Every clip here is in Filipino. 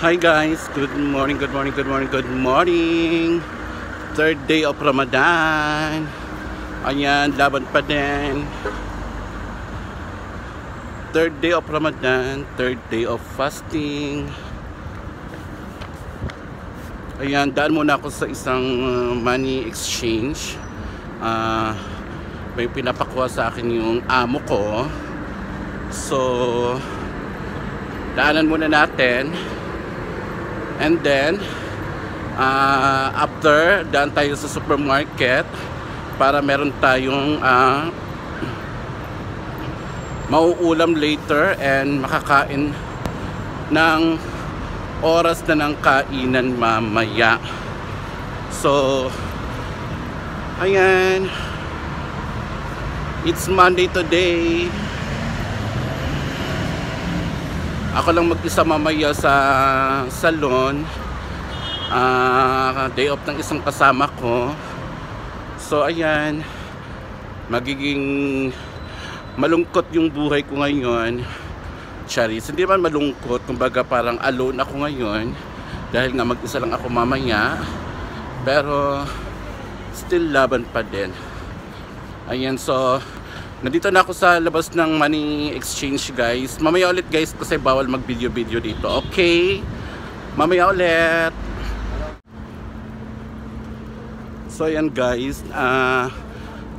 Hi guys, good morning, good morning, good morning, good morning. Third day of Ramadan. Ayan, laban pa din. Third day of Ramadan, third day of fasting. Ayan, daan muna ako sa isang money exchange. May pinapakuha sa akin yung amo ko. So, daanan muna natin. And then, after, daan tayo sa supermarket para meron tayong mauulam later and makakain ng oras na ng kainan mamaya. So, ayan. It's Monday today. Ako lang mag-isa mamaya sa salon. Day off ng isang kasama ko. So ayan, magiging malungkot yung buhay ko ngayon. Charis, hindi man malungkot, kumbaga parang alone ako ngayon dahil nga mag-isa lang ako mamaya. Pero still laban pa din. Ayan, so nandito na ako sa labas ng money exchange guys. Mamaya ulit guys kasi bawal mag video dito. Okay, mamaya ulit. So ayan guys,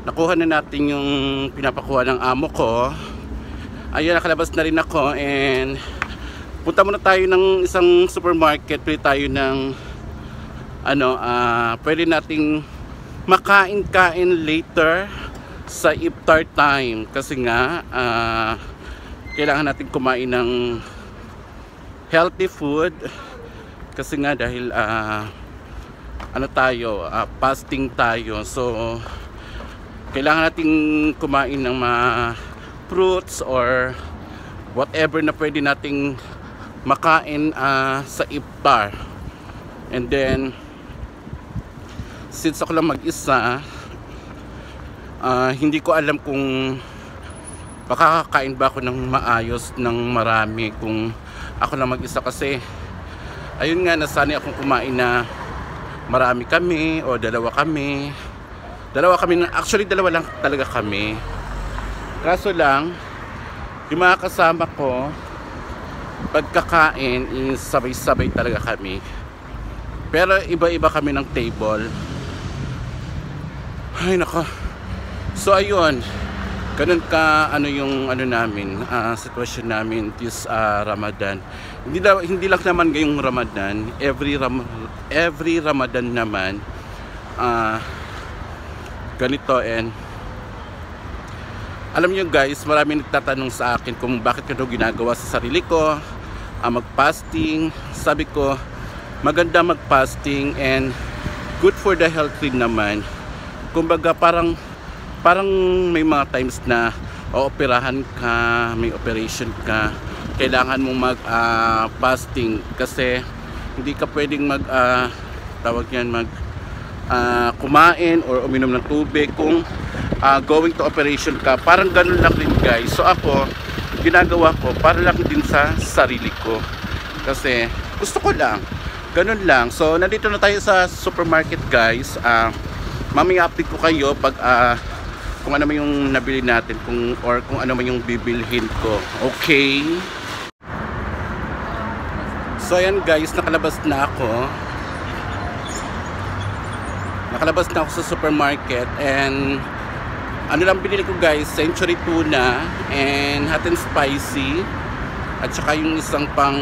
nakuha na natin yung pinapakuha ng amo ko. Ayan, nakalabas na rin ako and punta muna tayo ng isang supermarket. Pwede tayo ng pwede nating makain-kain later sa iftar time kasi nga kailangan natin kumain ng healthy food kasi nga dahil fasting tayo, so kailangan natin kumain ng mga fruits or whatever na pwede nating makain sa iftar. And then since ako lang mag-isa, hindi ko alam kung makakakain ba ako ng maayos ng marami kung ako lang mag-isa kasi ayun nga, nasanay akong kumain na marami kami o dalawa kami, actually dalawa lang talaga kami. Kaso lang yung mga kasama ko pagkakain is sabay-sabay talaga kami, pero iba-iba kami ng table. Ay nako. So ayun, ganun ka yung namin, sitwasyon namin this Ramadan. Hindi lang naman ngayong Ramadan, every Ramadan naman ganito. And alam niyo guys, marami nagtatanong sa akin kung bakit ko ginagawa sa sarili ko, mag-fasting. Sabi ko, maganda mag-fasting and good for the health rin naman. Kumbaga parang may mga times na ooperahan ka, may operation ka, kailangan mong mag-fasting kasi hindi ka pwedeng kumain or uminom ng tubig kung going to operation ka. Parang ganun lang rin guys. So ako, ginagawa ko para lang din sa sarili ko kasi gusto ko lang, ganun lang. So nandito na tayo sa supermarket guys. Mamaya update ko kayo pag kung ano man yung nabili natin, kung ano man yung bibilhin ko. Okay? So ayan guys, nakalabas na ako sa supermarket and ano lang binili ko guys, century tuna and hot and spicy at saka yung isang pang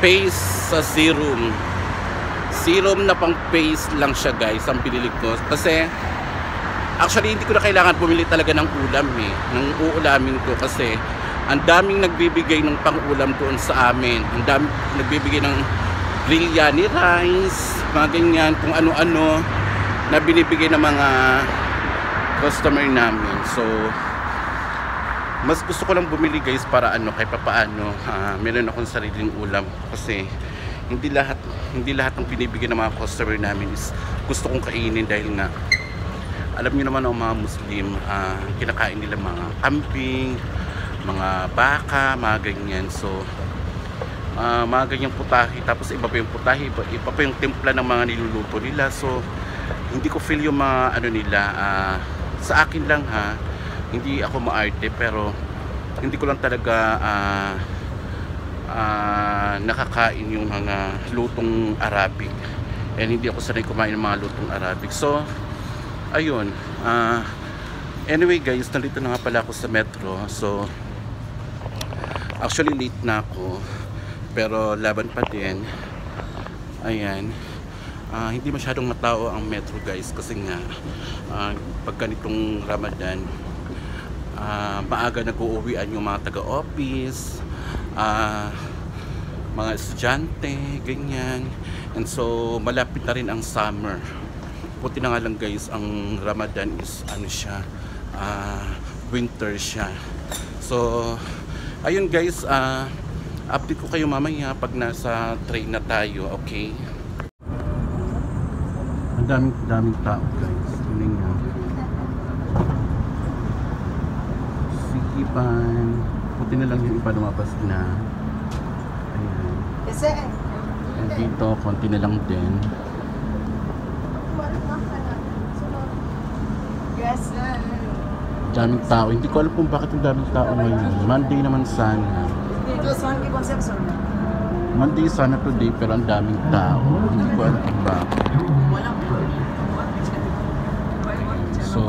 paste sa serum na pang paste lang siya guys ang binili ko kasi actually hindi ko na kailangan bumili talaga ng ulam ng uulamin ko kasi ang daming nagbibigay ng pang-ulam doon sa amin. Ang daming nagbibigay ng biryani rice, mga ganyan, kung ano-ano na binibigay ng mga customer namin. So mas gusto ko lang bumili guys para kahit papaano meron akong sariling ulam kasi hindi lahat ng binibigay ng mga customer namin is gusto kong kainin dahil nga alam niyo naman ang mga Muslim, kinakain nila mga kambing, mga baka, mga ganyan. So mga ganyang putahe, tapos iba pa yung putahe, iba pa yung timpla ng mga niluluto nila. So hindi ko feel yung mga ano nila, sa akin lang ha, hindi ako maarte, pero hindi ko lang talaga nakakain yung mga lutong Arabic, and hindi ako sanay kumain ng mga lutong Arabic. So ayun, anyway guys, nandito na nga pala ako sa metro. So actually late na ako, pero laban pa din. Ayan, hindi masyadong matao ang metro guys, kasi nga pag ganitong Ramadan, maaga nag-uuwian yung mga taga-office, mga estudyante, ganyan. And so malapit na rin ang summer. Puti na nga lang guys, ang Ramadan is ano siya, winter siya. So ayun guys, update ko kayo mamaya pag nasa train na tayo, okay? Ang daming tao guys. Tingnan nyo. Sikipan. Puti na lang yung iba lumabas na. Ayan. And dito, konti na lang din. Daming tao. Hindi ko alam kung bakit yung daming tao ngayon. Monday naman sana. Monday sana today, pero ang daming tao. Hindi ko alam kung bakit. So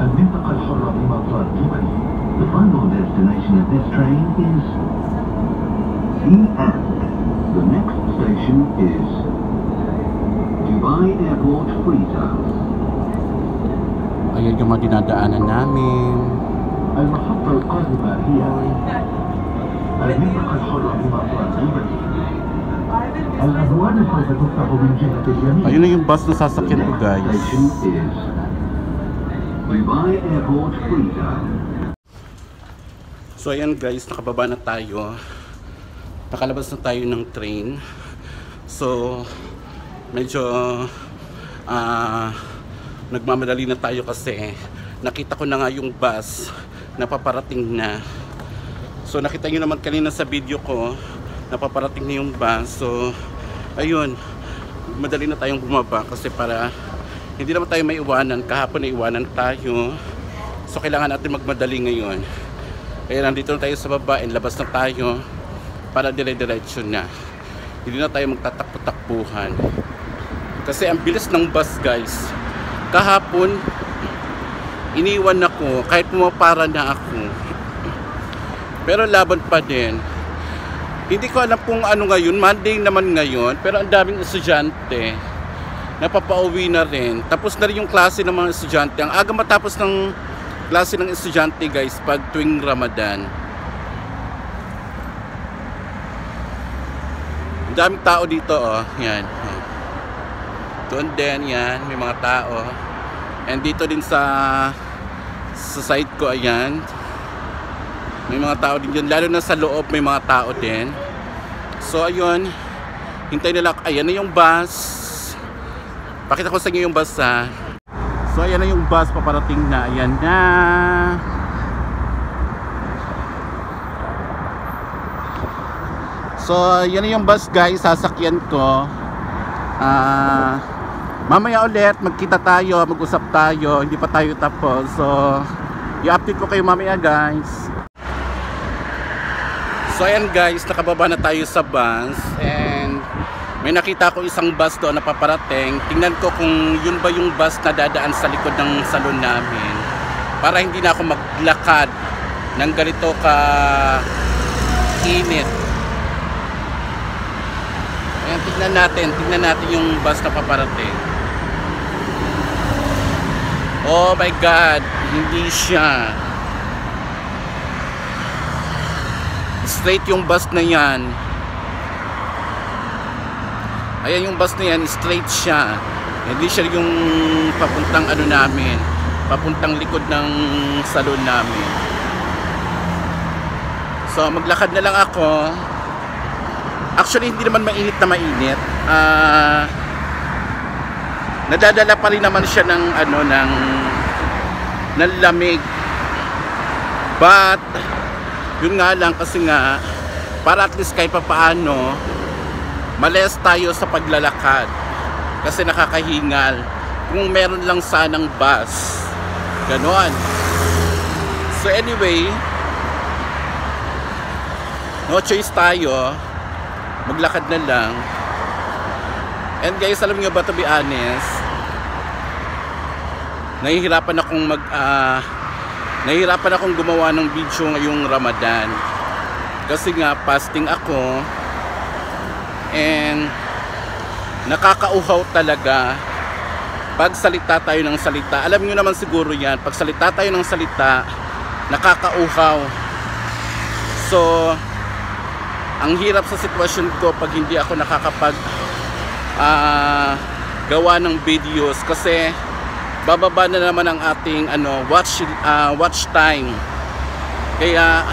المنطقة الحرة بمطار دبي. The final destination of this train is Xi'an. The next station is Dubai Airport Free Zone. ayan yung mga dinadaanan namin. المحطة القادمة هي المنطقة الحرة بمطار دبي. الأبواب سوف تفتح من جهة اليمين. Ayun na yung bus na sasakyan ko guys. Station is Dubai Airport Free Zone. So ayan guys, nakababa na tayo. Nakalabas na tayo ng train. So medyo nagmamadali na tayo kasi nakita ko na nga yung bus na paparating na. So nakita nyo naman kanina sa video ko, napaparating na yung bus. So ayun, madali na tayong bumaba kasi para hindi naman tayo may iwanan. Kahapon na iwanan tayo, so kailangan natin magmadali ngayon. Kaya nandito na tayo sa baba and labas na tayo para dire-diretso na. Hindi na tayo magtatakbo-takbuhan kasi ang bilis ng bus guys. Kahapon iniwan ako kahit pumapara na ako, pero laban pa din. Hindi ko alam kung ano ngayon, Monday naman ngayon, pero ang daming estudyante napapauwi na rin. Tapos na rin yung klase ng mga estudyante. Ang aga matapos ng klase ng estudyante guys pag tuwing Ramadan. Ang daming tao dito oh, yan. Doon din yan, may mga tao. And dito din sa side ko, ayan, may mga tao din dyan, lalo na sa loob may mga tao din. So ayun, hintay nila. Ayan na yung bus. Pakita ko sa inyo yung bus ha. So ayan na yung bus, paparating na. Ayan na. So yan na yung bus guys, sasakyan ko. Mamaya ulit magkita tayo, mag-usap tayo. Hindi pa tayo tapos. So i-update ko kayo mamaya guys. So ayan guys, nakababa na tayo sa bus and may nakita ko isang bus doon na paparating. Tingnan ko kung yun ba yung bus na dadaan sa likod ng salon namin, para hindi na ako maglakad ng ganito ka init. Ayan, tingnan natin yung bus na paparating. Oh my God, hindi siya. Straight yung bus na yan. Ayan yung bus na yan, straight siya. Hindi siya yung papuntang ano namin, papuntang likod ng salon namin. So maglakad na lang ako. Actually hindi naman mainit na mainit. Nadadala pa rin naman siya ng ano, ng lamig. But yun nga lang, kasi nga para at least kahit papaano males tayo sa paglalakad, kasi nakakahingal. Kung meron lang sanang bus, ganon. So anyway, no choice tayo, maglakad na lang. And guys, alam nyo ba, to be honest, nahihirapan akong gumawa ng video ngayong Ramadan, kasi nga fasting ako, and nakakauhaw talaga pag salita tayo ng salita. Alam niyo naman siguro yan, pag salita tayo ng salita, nakakauhaw. So ang hirap sa sitwasyon ko pag hindi ako nakakapag gawa ng videos, kasi bababa na naman ang ating watch time. Kaya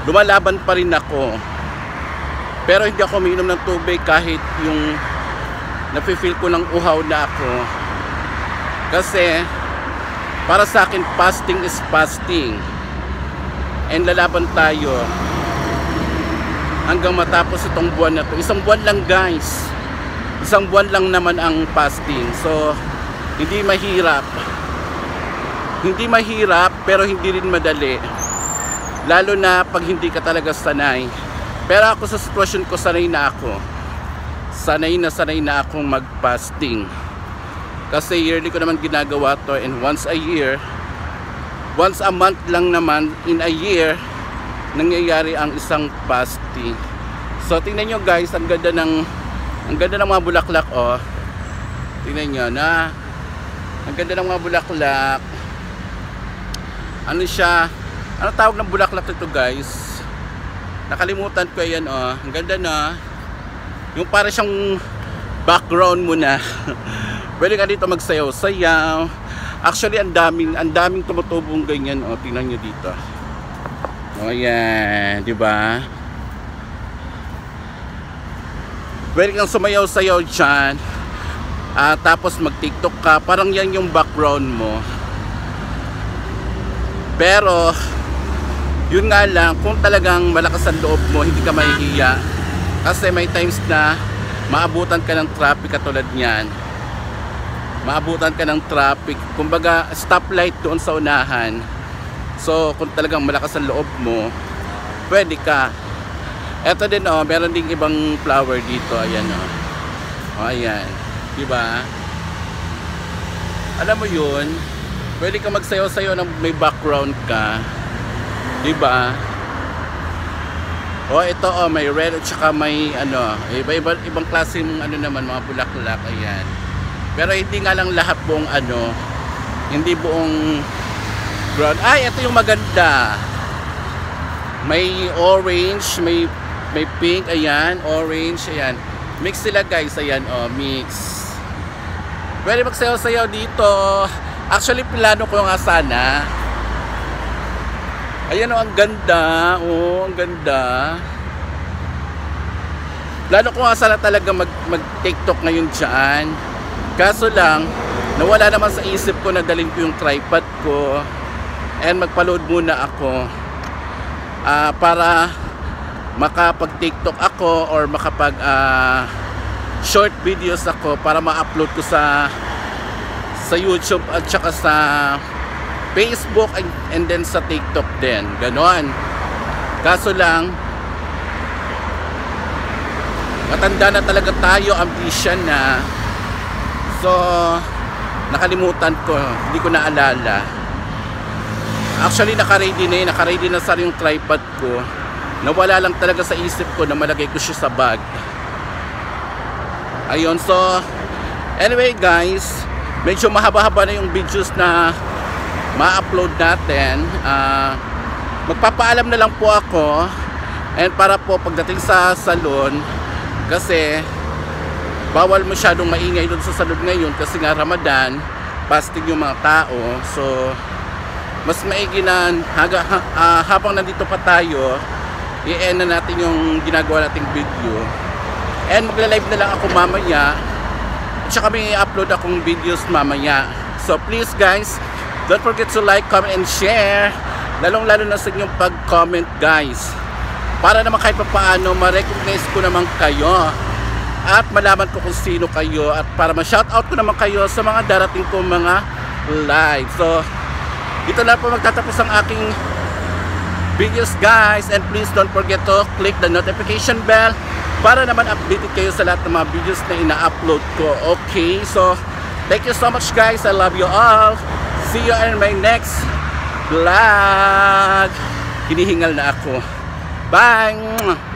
lumalaban pa rin ako, pero hindi ako umiinom ng tubig kahit yung nafe-feel ko ng uhaw na ako, kasi para sa akin fasting is fasting, and lalaban tayo hanggang matapos itong buwan na to. Isang buwan lang guys, isang buwan lang naman ang fasting. So hindi mahirap pero hindi rin madali, lalo na pag hindi ka talaga sanay. Pero ako sa sitwasyon ko, sanay na akong mag-fasting, kasi yearly ko naman ginagawa to, and once a month lang naman in a year nangyayari ang isang fasting. So tingnan nyo guys, ang ganda ng mga bulaklak, oh. Tingnan nyo na, ang ganda ng mga bulaklak. Ano siya, ano tawag ng bulaklak ito guys? Nakalimutan ko yan, oh. Ang ganda na. Yung para siyang background mo na. Pwede ka dito magsayaw-sayaw. Actually, ang daming tumutubong ganyan, oh. Tingnan nyo dito. Oh, yan, di ba? Pwede kang sumayaw-sayaw dyan. Tapos mag-TikTok ka. Parang yan yung background mo. Pero yun nga lang, kung talagang malakas ang loob mo, hindi ka mahihiya, kasi may times na maabutan ka ng traffic, katulad niyan. Maabutan ka ng traffic, kumbaga stoplight doon sa unahan. So kung talagang malakas ang loob mo, pwede ka. Eto din, oh, meron ding ibang flower dito, ayan, oh. Oh, ayan, diba? Alam mo yun, pwede ka magsayaw-sayaw ng may background ka, diba? Oh, ito, oh, may red at saka may ibang klaseng naman, mga bulaklak, ayan. Pero hindi nga lang lahat buong hindi buong ground. Ay, ito yung maganda. May orange, may pink, ayan, orange, ayan. Mix sila guys, ayan, oh, mix. Pwede magsayaw-sayaw dito. Actually, plano ko nga sana. Ayan, oh, ang ganda. Oh, ang ganda. Plano ko nga sana talaga mag-TikTok ngayon dyan. Kaso lang, nawala naman sa isip ko na dalhin ko yung tripod ko and magpa-load muna ako para makapag-TikTok ako or makapag short videos ako para ma-upload ko sa YouTube at saka sa Facebook and then sa TikTok din. Ganon. Kaso lang, matanda na talaga tayo, ambition na. So, nakalimutan ko, hindi ko naalala. Actually, naka-ready na sa yung tripod ko. Nawala lang talaga sa isip ko na malagay ko siya sa bag. Ayun, so anyway guys, medyo mahaba-haba na yung videos na ma-upload natin. Magpapaalam na lang po ako, and para po pagdating sa salon, kasi bawal masyadong maingay doon sa salon ngayon kasi nga Ramadan, fasting yung mga tao. So mas maigi na habang nandito pa tayo, i-end na natin yung ginagawa nating video, and magla-live na lang ako mamaya, at saka may i-upload akong videos mamaya. So please guys, Don't forget to like, comment, and share. Lalong-lalo na sa inyong pag-comment, guys. Para naman kahit pa paano, ma-recognize ko naman kayo. At malaman ko kung sino kayo. At para ma-shoutout ko naman kayo sa mga darating ko mga live. So, dito na po magtatapos ang aking videos, guys. And please don't forget to click the notification bell para naman updated kayo sa lahat ng mga videos na ina-upload ko. Okay, so thank you so much, guys. I love you all. See you in my next vlog. Hinihingal na ako. Bye!